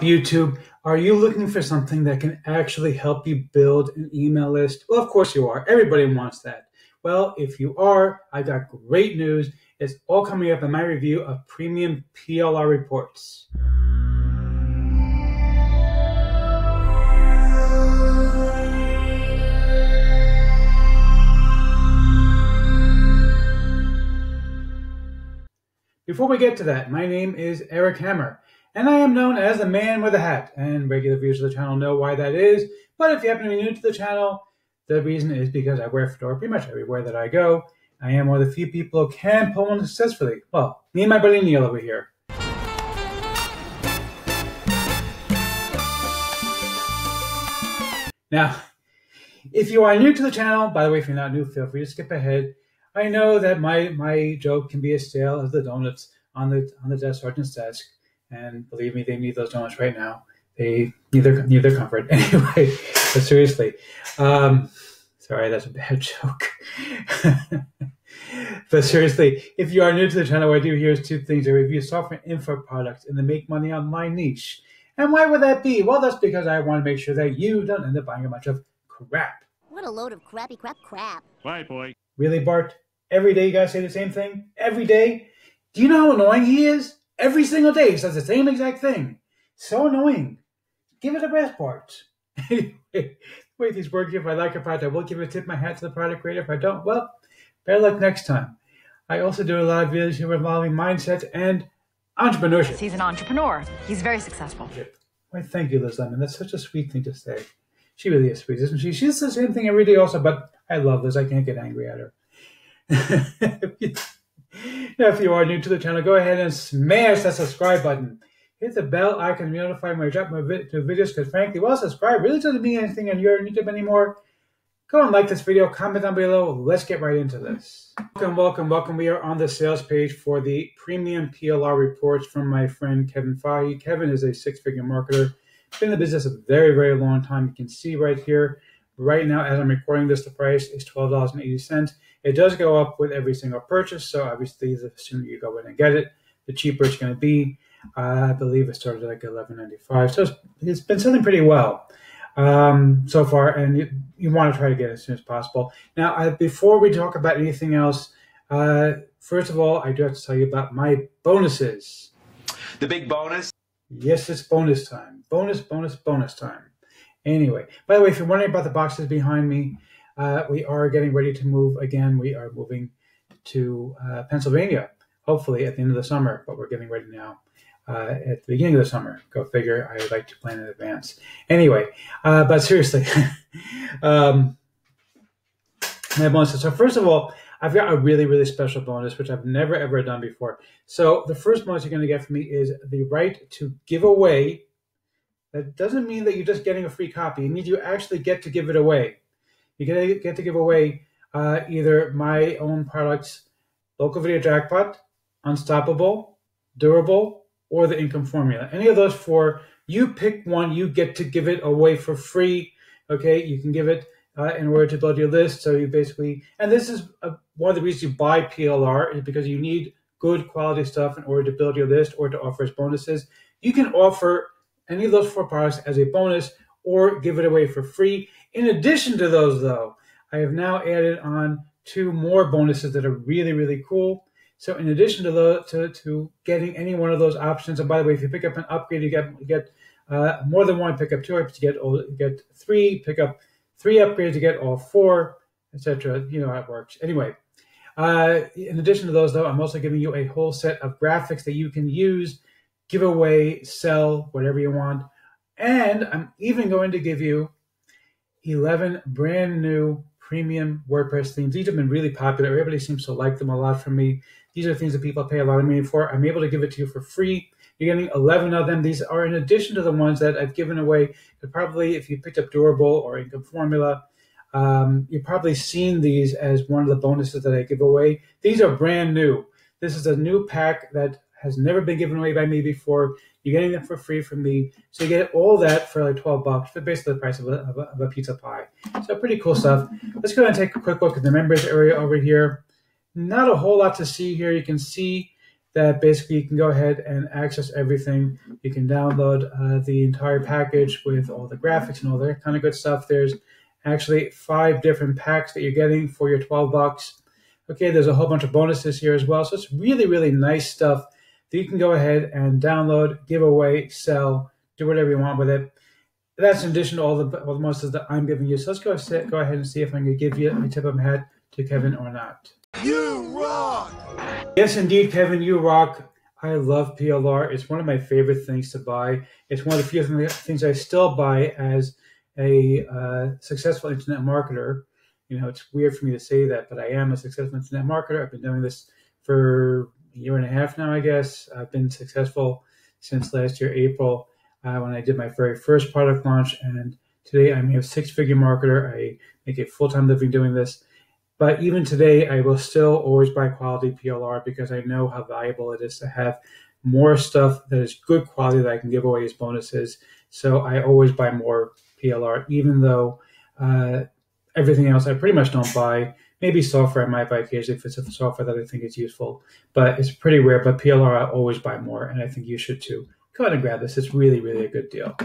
YouTube, are you looking for something that can actually help you build an email list? Well, of course you are. Everybody wants that. Well, if you are, I got great news. It's all coming up in my review of premium PLR reports. Before we get to that, my name is Eric Hammer, and I am known as the man with a hat, and regular viewers of the channel know why that is. But if you happen to be new to the channel, the reason is because I wear a fedora pretty much everywhere that I go. I am one of the few people who can pull one successfully. Well, me and my buddy Neil over here. Now, if you are new to the channel, by the way, if you're not new, feel free to skip ahead. I know that my joke can be as stale as the donuts on the desk sergeant's desk, and believe me, they need those donuts right now. They need their comfort anyway. But seriously, sorry, that's a bad joke. But seriously, if you are new to the channel, what I do here is two things: I review software info products in the make money online niche. And why would that be? Well, that's because I want to make sure that you don't end up buying a bunch of crap. What a load of crappy crap. Bye, boy. Really, Bart? Every day you guys say the same thing? Every day? Do you know how annoying he is? Every single day he says the same exact thing. So annoying. Give it a rest, Bart. Anyway, the way these work, if I like a product, I will give a tip my hat to the product creator. If I don't, well, better luck next time. I also do a lot of videos involving mindset and entrepreneurship. He's an entrepreneur. He's very successful. Why, thank you, Liz Lemon. That's such a sweet thing to say. She really is sweet, isn't she? She does the same thing every day also, but I love Liz. I can't get angry at her. Now, if you are new to the channel, go ahead and smash that subscribe button. Hit the bell icon to be notified when I drop my videos, because frankly, well, subscribe really doesn't mean anything on your YouTube anymore. Go and like this video, comment down below. Let's get right into this. Welcome. We are on the sales page for the premium PLR reports from my friend Kevin Fahey. Kevin is a six-figure marketer. Been in the business a very, very long time. You can see right here, right now, as I'm recording this, the price is $12.80. It does go up with every single purchase, so obviously the sooner you go in and get it, the cheaper it's going to be. I believe it started at like $11.95, so it's been selling pretty well so far, and you want to try to get it as soon as possible. Now, before we talk about anything else, first of all, I do have to tell you about my bonuses. The big bonus? Yes, it's bonus time. Bonus time. Anyway, by the way, if you're wondering about the boxes behind me, we are getting ready to move again. We are moving to Pennsylvania, hopefully at the end of the summer, but we're getting ready now at the beginning of the summer. Go figure. I would like to plan in advance. Anyway, but seriously, my bonuses. So first of all, I've got a really, really special bonus, which I've never, ever done before. So the first bonus you're going to get from me is the right to give away. That doesn't mean that you're just getting a free copy. It means you actually get to give it away. You get to give away either my own products, Local Video Jackpot, Unstoppable, Durable, or the Income Formula. Any of those four, you pick one, you get to give it away for free. Okay, you can give it in order to build your list. So you basically, and this is one of the reasons you buy PLR, is because you need good quality stuff in order to build your list or to offer as bonuses. You can offer any of those four products as a bonus or give it away for free. In addition to those, though, I have now added on two more bonuses that are really, really cool. So in addition to getting any one of those options, and by the way, if you pick up an upgrade, you get more than one, pick up two upgrades, you get three, pick up three upgrades, you get all four, etc. You know how it works. Anyway, in addition to those, though, I'm also giving you a whole set of graphics that you can use, give away, sell, whatever you want. And I'm even going to give you 11 brand new premium WordPress themes. These have been really popular. Everybody seems to like them a lot from me. These are things that people pay a lot of money for. I'm able to give it to you for free. You're getting 11 of them. These are in addition to the ones that I've given away. But probably if you picked up Durable or Income Formula, you've probably seen these as one of the bonuses that I give away. These are brand new. This is a new pack that has never been given away by me before. You're getting them for free from me. So you get all that for like $12, for basically the price of a pizza pie. So pretty cool stuff. Let's go ahead and take a quick look at the members area over here. Not a whole lot to see here. You can see that basically you can go ahead and access everything. You can download the entire package with all the graphics and all that kind of good stuff. There's actually 5 different packs that you're getting for your $12. Okay, there's a whole bunch of bonuses here as well. So it's really, really nice stuff that you can go ahead and download, give away, sell, do whatever you want with it. That's in addition to all the bonuses that I'm giving you. So let's go ahead and see if I can give you a tip of my hat to Kevin or not. You rock! Yes, indeed, Kevin, you rock. I love PLR. It's one of my favorite things to buy. It's one of the few things I still buy as a successful internet marketer. You know, it's weird for me to say that, but I am a successful internet marketer. I've been doing this for a year and a half now, I guess. I've been successful since last year, April, when I did my very first product launch. And today I'm a 6-figure marketer. I make a full-time living doing this. But even today, I will still always buy quality PLR because I know how valuable it is to have more stuff that is good quality that I can give away as bonuses. So I always buy more PLR, even though everything else I pretty much don't buy. Maybe software I might buy occasionally if it's a software that I think is useful. But it's pretty rare. But PLR I always buy more, and I think you should too. Go ahead and grab this. It's really, really a good deal.